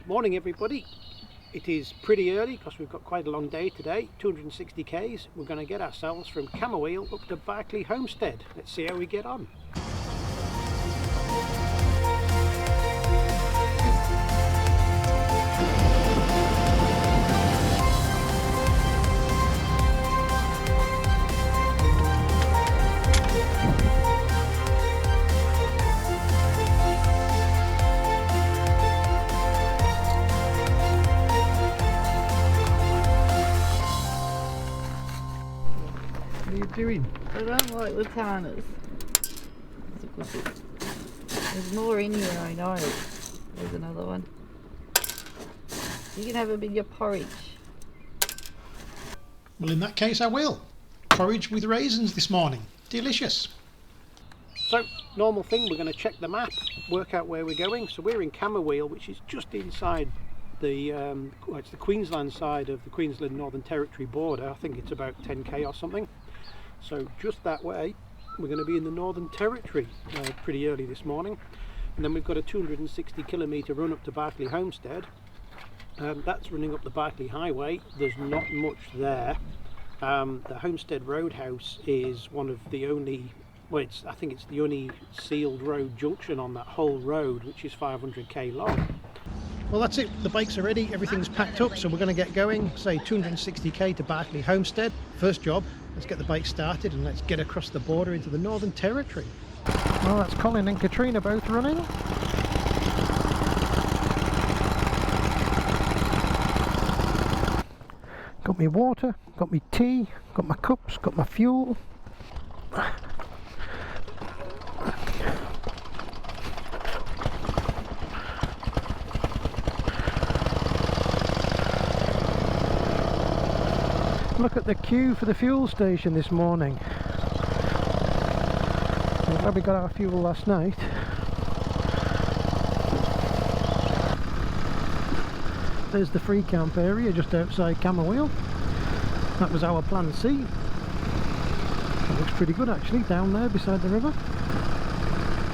Morning everybody. It is pretty early because we've got quite a long day today, 260 k's. We're going to get ourselves from Camooweal up to Barkly Homestead. Let's see how we get on. Doing? I don't like the tanners. There's more in here, I know. There's another one. You can have them in your porridge. Well, in that case I will. Porridge with raisins this morning. Delicious. So, normal thing, we're going to check the map, work out where we're going. So we're in Camooweal, which is just inside the, it's the Queensland side of the Queensland Northern Territory border. I think it's about 10k or something. So just that way, we're going to be in the Northern Territory pretty early this morning. And then we've got a 260 kilometre run up to Barkly Homestead. That's running up the Barkly Highway. There's not much there. The Homestead Roadhouse is one of the only, well, I think it's the only sealed road junction on that whole road, which is 500k long. Well, that's it. The bikes are ready. Everything's packed up, so we're going to get going. Say 260k to Barkly Homestead. First job, let's get the bike started and let's get across the border into the Northern Territory. Well, that's Colin and Catrina both running. Got me water, got me tea, got my cups, got my fuel. Look at the queue for the fuel station this morning. I'm glad we got our fuel last night. There's the free camp area just outside Camooweal. That was our plan C. It looks pretty good actually down there beside the river.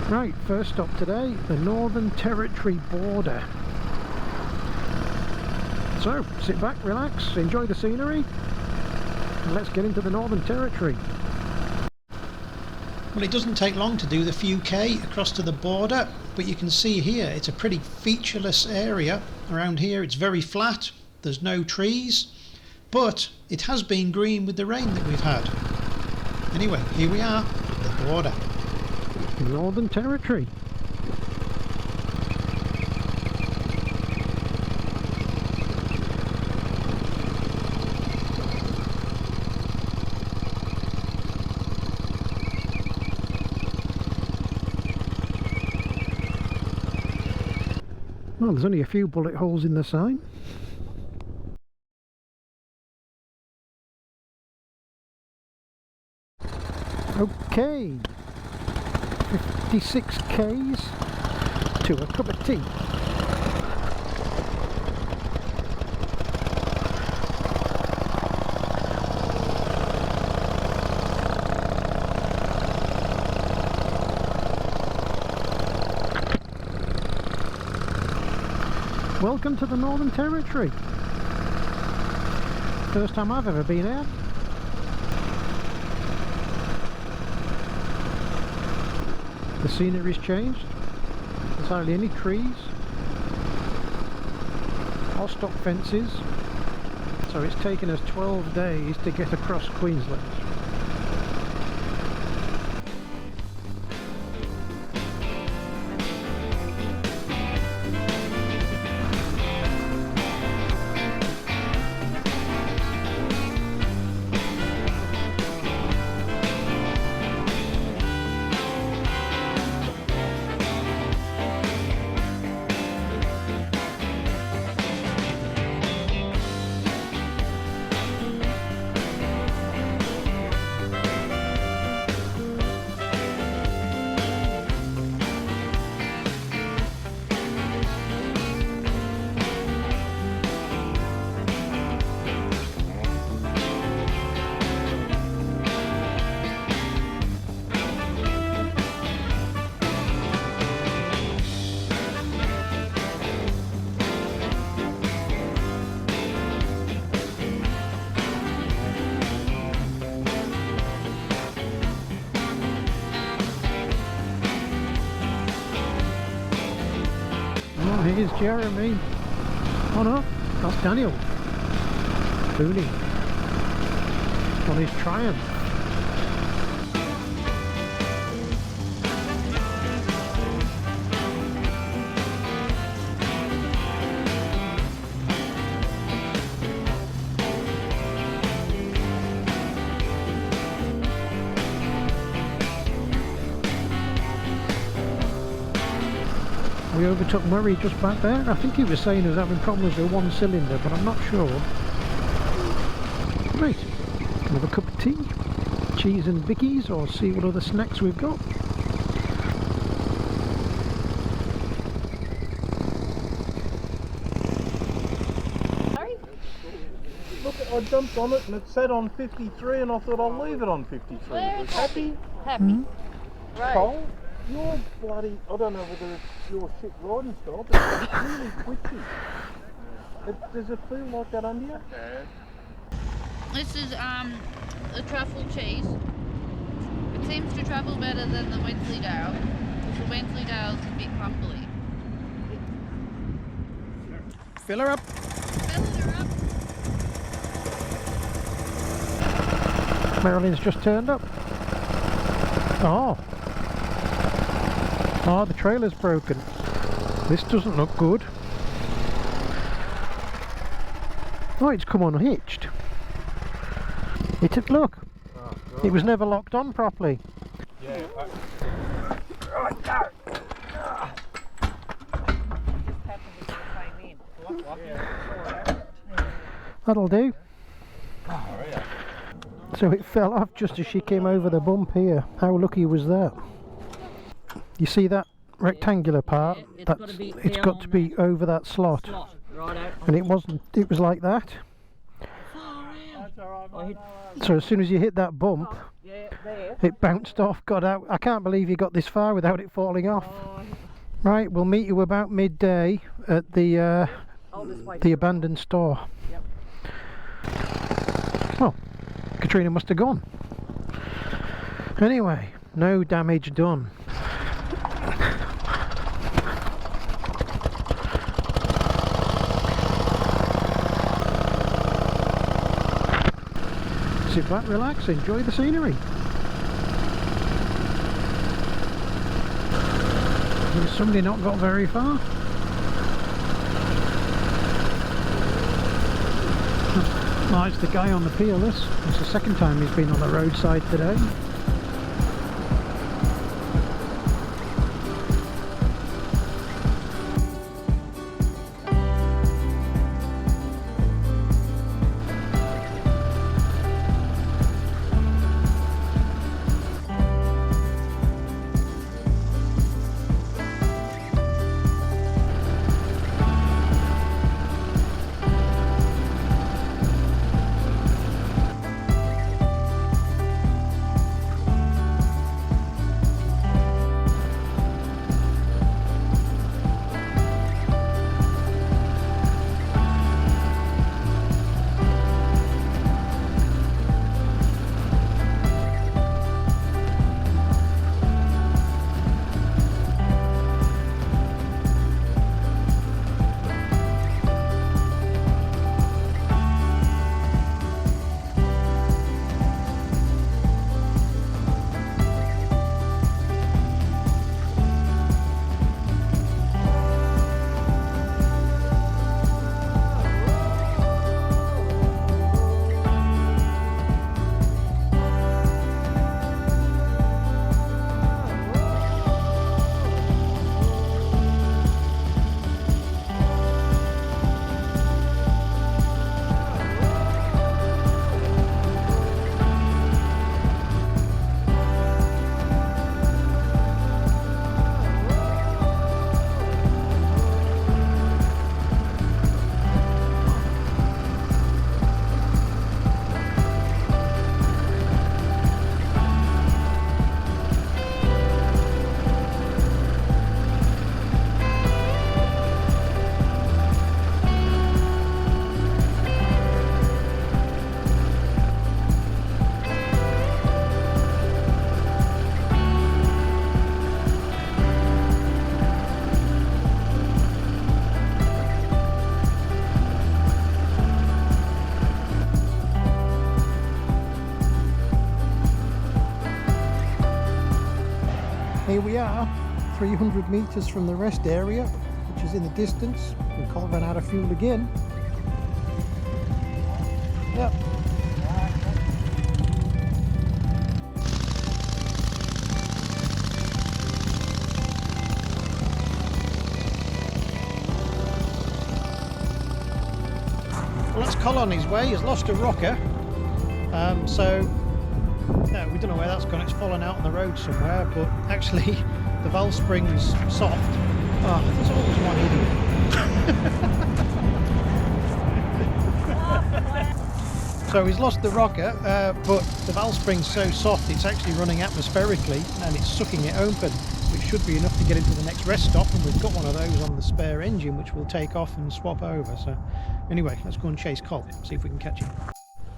Right, first stop today, the Northern Territory border. So, sit back, relax, enjoy the scenery. Let's get into the Northern Territory. Well, it doesn't take long to do the few K across to the border, but you can see here it's a pretty featureless area. Around here it's very flat, there's no trees, but it has been green with the rain that we've had. Anyway, here we are, the border. Northern Territory. Well, there's only a few bullet holes in the sign. Okay, 56 k's to a cup of tea. Welcome to the Northern Territory. First time I've ever been here. The scenery's changed. There's hardly any trees or stock fences. So it's taken us 12 days to get across Queensland. Here's Jeremy. Oh no, that's Daniel. Booney. On his Triumph. We overtook Murray just back there. I think he was saying he was having problems with one cylinder, but I'm not sure. Right, another cup of tea, cheese and bickies, or see what other snacks we've got. Sorry? Look, I jumped on it and it said on 53 and I thought I'll leave it on 53. Where is Happy? Happy. Right. Cole, you're bloody, I don't know whether it's your shit riding style, but it's really twitchy. Does it feel like that under you? This is the truffle cheese. It seems to travel better than the Wensleydale. The Wensleydale's a bit crumbly. Fill her up. Fill her up. Merralyn's just turned up. Oh. Oh, the trailer's broken. This doesn't look good. Oh, it's come unhitched. Look. Oh, It was never locked on properly. Yeah. That'll do. So it fell off just as she came over the bump here. How lucky was that? You see that rectangular part? Yeah, It's got to be over that slot. Righto. And it wasn't. It was like that. So as soon as you hit that bump, Yeah, there. it bounced off, got out. I can't believe you got this far without it falling off. Right, we'll meet you about midday at the abandoned store. Yep. Well, Catrina must have gone. Anyway, no damage done. Sit back, relax, enjoy the scenery. Has somebody not got very far? Oh, it's the guy on the Peerless. It's the second time he's been on the roadside today. are 300 metres from the rest area, which is in the distance, and Colin ran out of fuel again. Yep. Well, that's Colin on his way. He's lost a rocker, so no, we don't know where that's gone. It's fallen out on the road somewhere, but actually the valve spring's soft. Oh, there's always one idiot. So he's lost the rocker, but the valve spring's so soft it's actually running atmospherically and it's sucking it open, which should be enough to get into the next rest stop, and we've got one of those on the spare engine which we'll take off and swap over. So anyway, let's go and chase Col, see if we can catch him.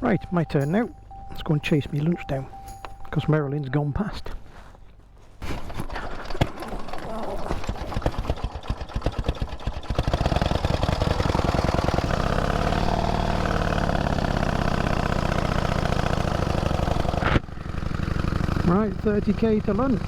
Right, my turn now. Let's go and chase me lunch down, because Merralyn's gone past. Right, 30k to lunch.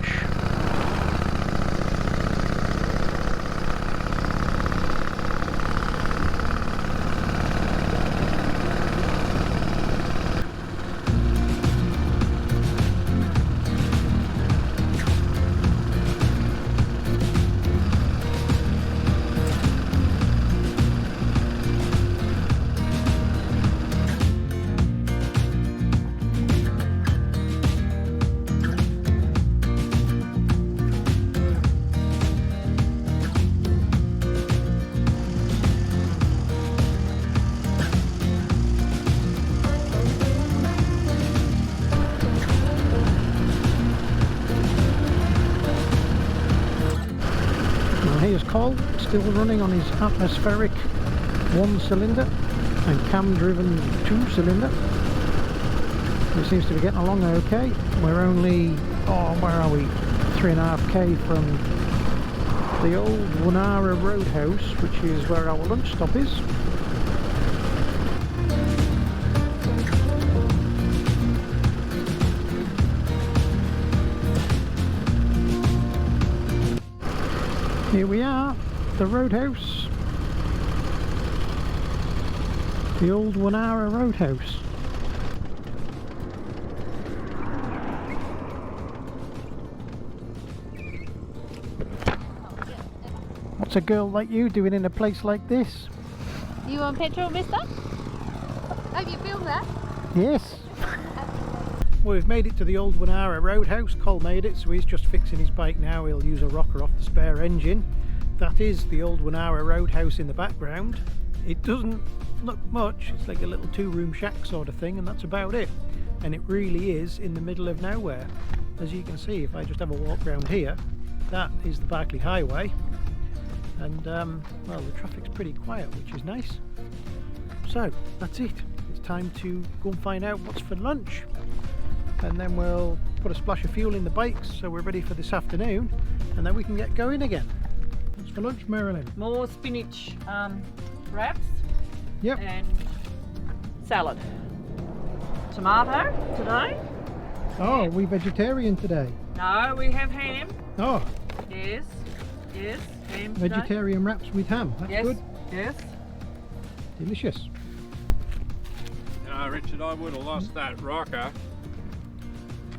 Here's Col, still running on his atmospheric 1-cylinder and cam driven 2-cylinder. It seems to be getting along okay. We're only, where are we? 3.5k from the old Wonara Roadhouse, which is where our lunch stop is. Here we are, the Roadhouse, the old Wonara Roadhouse. What's a girl like you doing in a place like this? You want petrol, mister? Have you filmed that? Yes. Well, we've made it to the old Wonara Roadhouse. Col made it, so he's just fixing his bike now. He'll use a rocker off the spare engine. That is the old Wonara Roadhouse in the background. It doesn't look much. It's like a little 2-room shack sort of thing, and that's about it. And it really is in the middle of nowhere. As you can see, if I just have a walk around here, that is the Barkly Highway. And, well, the traffic's pretty quiet, which is nice. So, that's it. It's time to go and find out what's for lunch. And then we'll put a splash of fuel in the bikes so we're ready for this afternoon, and then we can get going again. What's for lunch, Merralyn? More spinach wraps. Yep. And salad. Tomato today. Oh, are we vegetarian today? No, we have ham. Oh, Yes, yes, ham today. vegetarian wraps with ham. That's Yes, good. yes. Delicious. Richard, I would have lost that rocker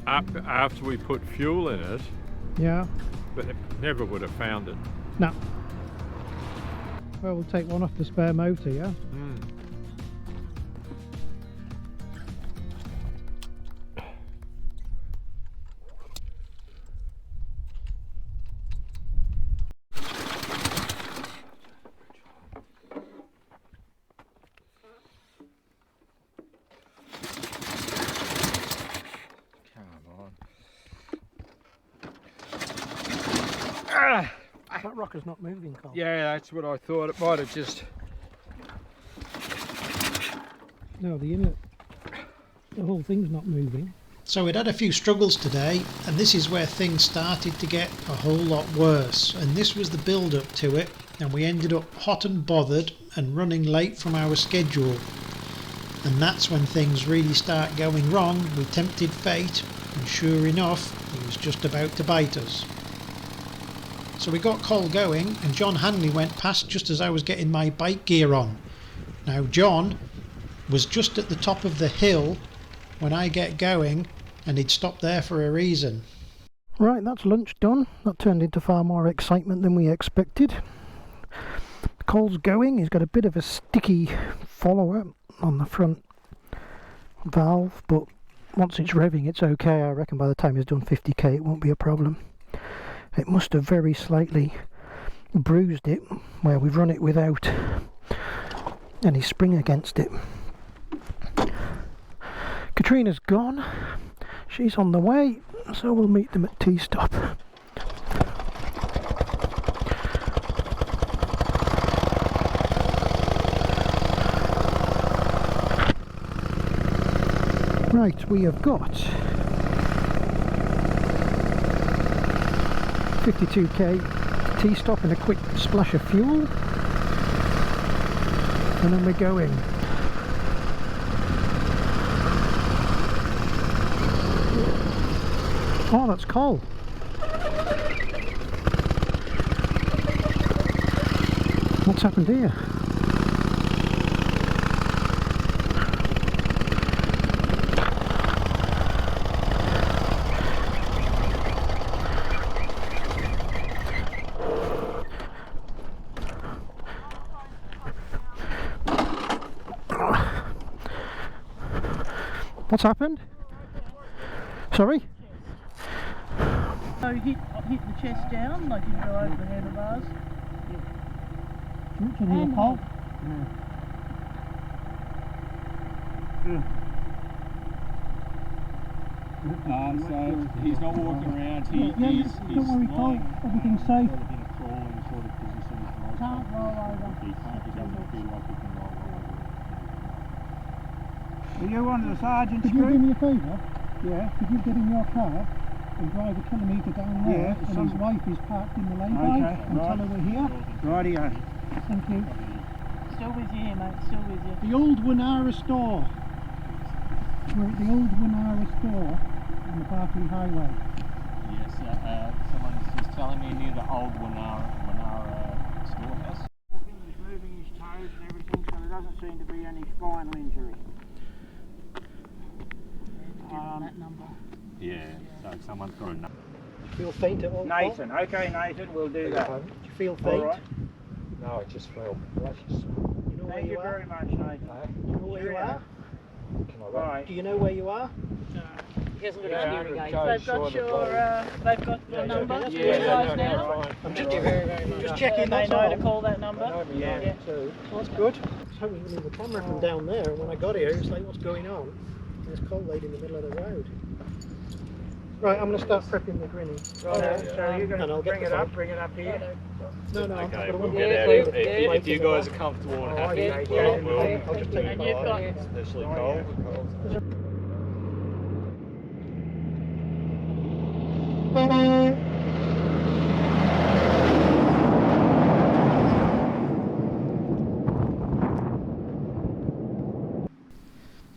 up after we put fuel in it, Yeah. but never would have found it. No. Well, we'll take one off the spare motor, yeah? That rocker's not moving, Col. Yeah, that's what I thought. It might have just... No, the inlet, the whole thing's not moving. So we'd had a few struggles today, and this is where things started to get a whole lot worse, and this was the build up to it, and we ended up hot and bothered and running late from our schedule. And that's when things really start going wrong. We tempted fate, and sure enough, he was just about to bite us. So we got Col going, and John Hanley went past just as I was getting my bike gear on. Now John was just at the top of the hill when I get going, and he'd stopped there for a reason. Right, that's lunch done. That turned into far more excitement than we expected. Col's going. He's got a bit of a sticky follower on the front valve, but once it's revving it's okay. I reckon by the time he's done 50k it won't be a problem. It must have very slightly bruised it where we've run it without any spring against it. Catrina's gone. She's on the way, so we'll meet them at T-stop. Right, we have got 52k T-stop and a quick splash of fuel, and then we're going. Oh, that's Col. What's happened here? What's happened? Sorry? So hit the chest down like you go over the handlebars. Can you hear Col? So he's not walking around. He's don't worry, Col. Everything's safe. in a crawling sort of position. Can't roll over. He doesn't feel like he can roll over. Are you one of the sergeants? Could you do me a favour? Yeah. Could you get in your car and drive a kilometre down there, Yeah, and his wife is parked in the lay-by, Okay, and right. tell her we're here? Rightio. Thank you. Still with you here, mate. Still with you. The old Winara store. We're at the old Winara store on the Barkly Highway. Yes, someone's just telling me near the old Winara storehouse. He's moving his toes and everything, so there doesn't seem to be any spinal injury. That number. Yeah, so someone's got a number. Feel faint at all? Nathan, okay Nathan, we'll do that. Do you feel All faint? right. No, it just felt flashes. You know where Thank you you are? very much, Nathan. Do you know where you are? Right. Do you know where you are? He hasn't got Yeah, a hearing aid. 100 They've got short of your, they've got your number. that's You good. guys now. I'm just checking. They That's know all. to call that number. Yeah. So that's good. I was hoping to leave the camera from down there, and when I got here, it's like, what's going on? And there's Col laid in the middle of the road. Right, I'm going to start prepping the grinning. Right, so you're going And to I'll get bring it up here. No, I've Okay, got we'll one. get out. If you guys are comfortable and happy, I'll just take And it. you've got especially Cole.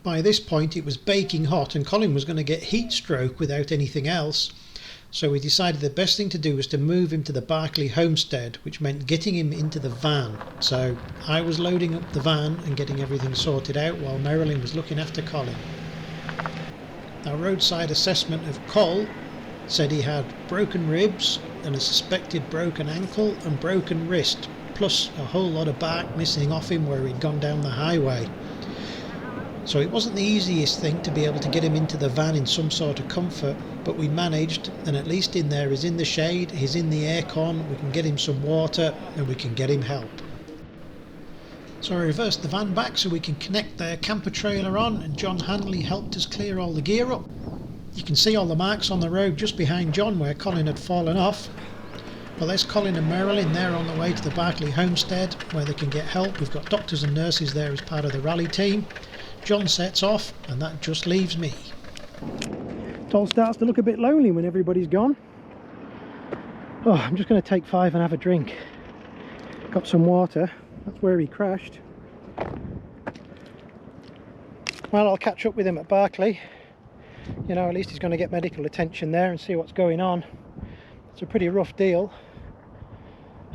By this point it was baking hot, and Colin was going to get heat stroke without anything else. So we decided the best thing to do was to move him to the Barkly Homestead, which meant getting him into the van. So I was loading up the van and getting everything sorted out while Merralyn was looking after Colin. Our roadside assessment of Col said he had broken ribs and a suspected broken ankle and broken wrist, plus a whole lot of bark missing off him where he'd gone down the highway. So it wasn't the easiest thing to be able to get him into the van in some sort of comfort, but we managed, and at least in there he's in the shade, he's in the aircon, we can get him some water and we can get him help. So I reversed the van back so we can connect the camper trailer on, and John Hanley helped us clear all the gear up. You can see all the marks on the road just behind John where Colin had fallen off. Well, there's Colin and Merralyn. They're on the way to the Barkly Homestead where they can get help. We've got doctors and nurses there as part of the rally team. John sets off, and that just leaves me. It all starts to look a bit lonely when everybody's gone. Oh, I'm just going to take 5 and have a drink. Got some water. That's where he crashed. Well, I'll catch up with him at Barkly. You know, at least he's going to get medical attention there and see what's going on. It's a pretty rough deal.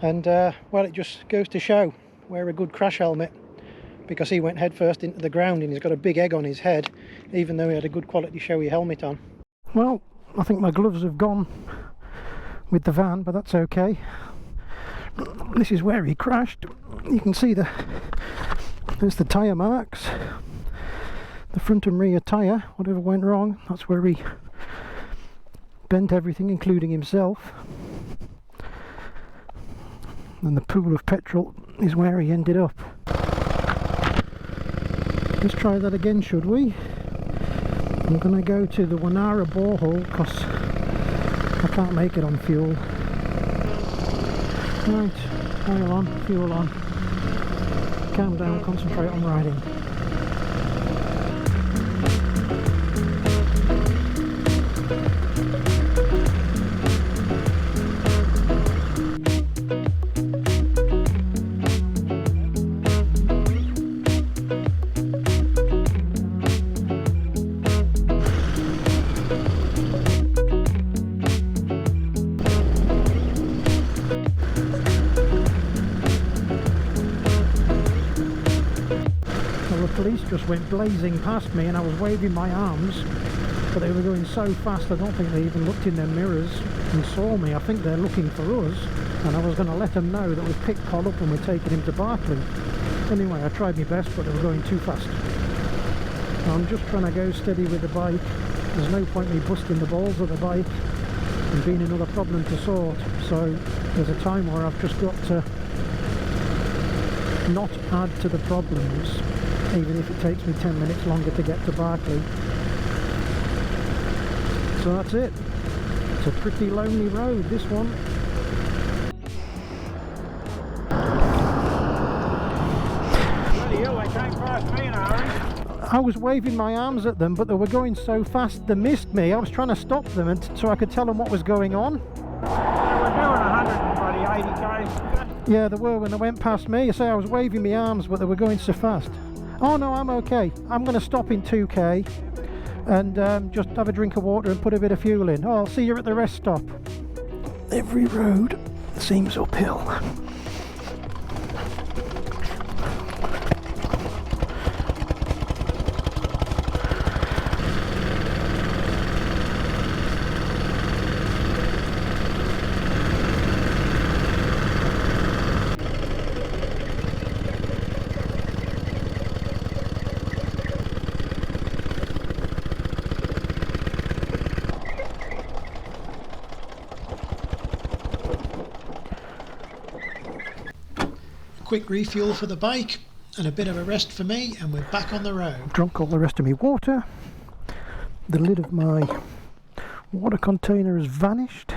And well, it just goes to show, wear a good crash helmet, because he went head first into the ground and he's got a big egg on his head, even though he had a good quality showy helmet on. Well, I think my gloves have gone with the van, but that's okay. This is where he crashed. You can see there's the tyre marks, the front and rear tyre, whatever went wrong, that's where he bent everything, including himself. And the pool of petrol is where he ended up. Let's try that again, should we? I'm going to go to the Wanara borehole because I can't make it on fuel. Right, oil on, fuel on. Calm down, concentrate on riding. Police just went blazing past me and I was waving my arms, but they were going so fast I don't think they even looked in their mirrors and saw me. I think they're looking for us, and I was going to let them know that we've picked Col up and we're taking him to Barkly. Anyway, I tried my best, but they were going too fast. I'm just trying to go steady with the bike. There's no point in me busting the balls of the bike and being another problem to sort, so there's a time where I've just got to not add to the problems, even if it takes me 10 minutes longer to get to Barkly. So that's it. It's a pretty lonely road, this one. Bloody hell, they came past me in a hurry. I was waving my arms at them, but they were going so fast they missed me. I was trying to stop them so I could tell them what was going on. They were doing 180 k's. Yeah, they were when they went past me. I say I was waving my arms, but they were going so fast. Oh no, I'm okay. I'm going to stop in 2k and just have a drink of water and put a bit of fuel in. Oh, I'll see you at the rest stop. Every road seems uphill. Quick refuel for the bike and a bit of a rest for me, and we're back on the road. Drunk all the rest of my water. The lid of my water container has vanished.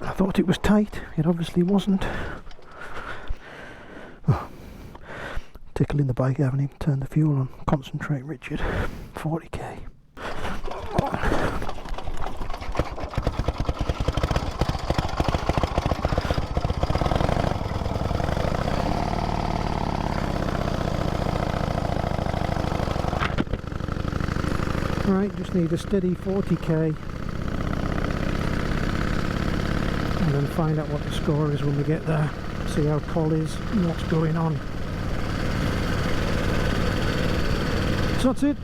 I thought it was tight, it obviously wasn't. Oh, tickling the bike, I haven't even turned the fuel on. Concentrate, Richard. 40k. Right, just need a steady 40k and then find out what the score is when we get there, see how Col is and what's going on. So that's it.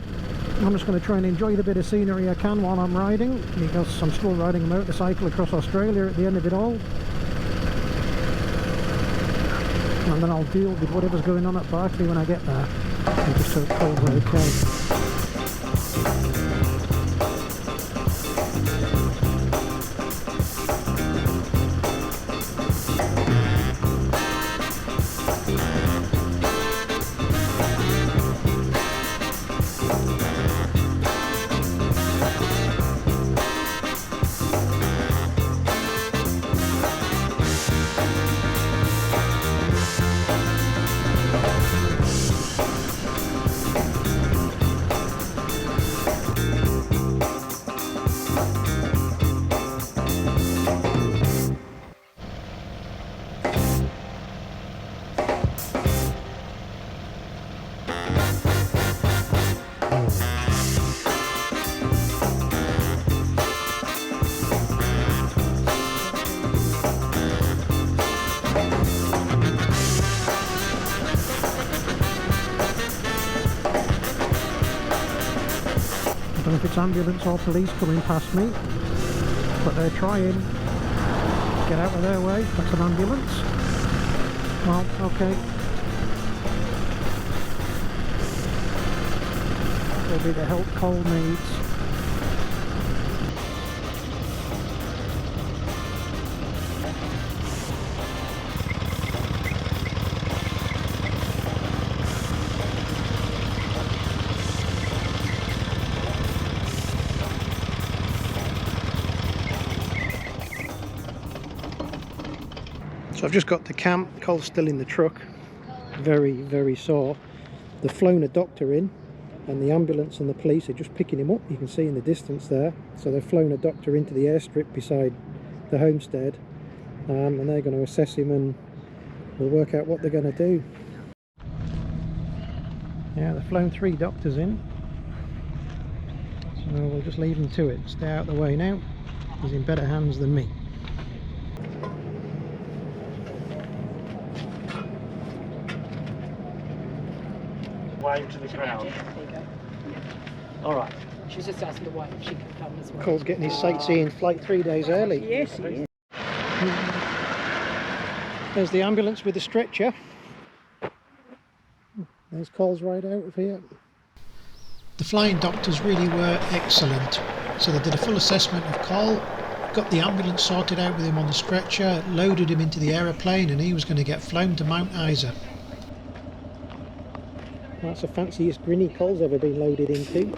I'm just going to try and enjoy the bit of scenery I can while I'm riding, because I'm still riding a motorcycle across Australia at the end of it all. And then I'll deal with whatever's going on at Barkly when I get there. And just hope Col's okay. know if it's ambulance or police coming past me, but they're trying. Get out of their way. That's an ambulance. Well, okay. Will be the help Cole needs. So I've just got to camp. Cole's still in the truck, very, very sore. They've flown a doctor in, and the ambulance and the police are just picking him up. You can see in the distance there. So they've flown a doctor into the airstrip beside the homestead, and they're going to assess him and we'll work out what they're going to do. Yeah, they've flown 3 doctors in, so we'll just leave him to it. Stay out of the way now. He's in better hands than me. Wave to the crowd. There you go. All right. She was just asking the wife if she could come as well. Cole's getting his sightseeing flight 3 days early. Yes, he is. There's the ambulance with the stretcher. There's Cole's right out of here. The flying doctors really were excellent. So they did a full assessment of Cole, got the ambulance sorted out with him on the stretcher, loaded him into the aeroplane, and he was going to get flown to Mount Isa. That's the fanciest grinny Cole's ever been loaded into.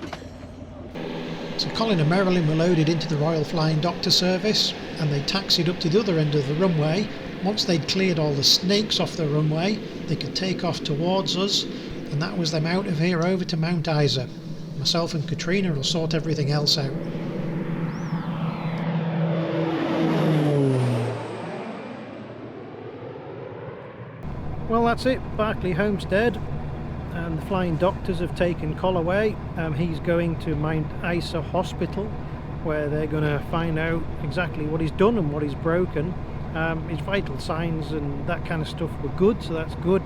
So Colin and Merralyn were loaded into the Royal Flying Doctor Service, and they taxied up to the other end of the runway. Once they'd cleared all the snakes off the runway, they could take off towards us, and that was them out of here over to Mount Isa. Myself and Catrina will sort everything else out. Well, that's it. Barkly Homestead. And the flying doctors have taken Col away. He's going to Mount Isa Hospital, where they're going to find out exactly what he's done and what he's broken. His vital signs and that kind of stuff were good, so that's good.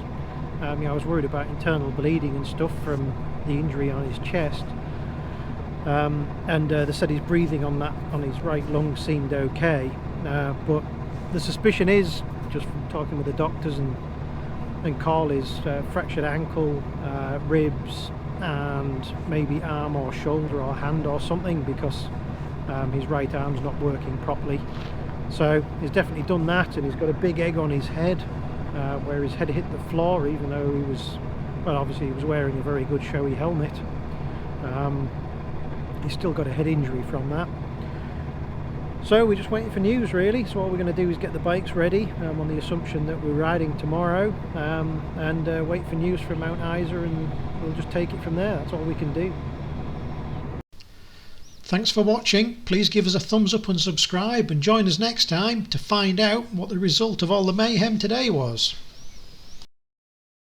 I was worried about internal bleeding and stuff from the injury on his chest. They said his breathing on his right lung seemed okay. But the suspicion is, just from talking with the doctors and Col, is fractured ankle, ribs, and maybe arm or shoulder or hand or something, because his right arm's not working properly. So he's definitely done that, and he's got a big egg on his head, where his head hit the floor, even though he was, well, obviously he was wearing a very good showy helmet. He's still got a head injury from that. So we're just waiting for news, really. So what we're going to do is get the bikes ready, on the assumption that we're riding tomorrow, and wait for news from Mount Isa, and we'll just take it from there. That's all we can do. Thanks for watching. Please give us a thumbs up and subscribe, and join us next time to find out what the result of all the mayhem today was.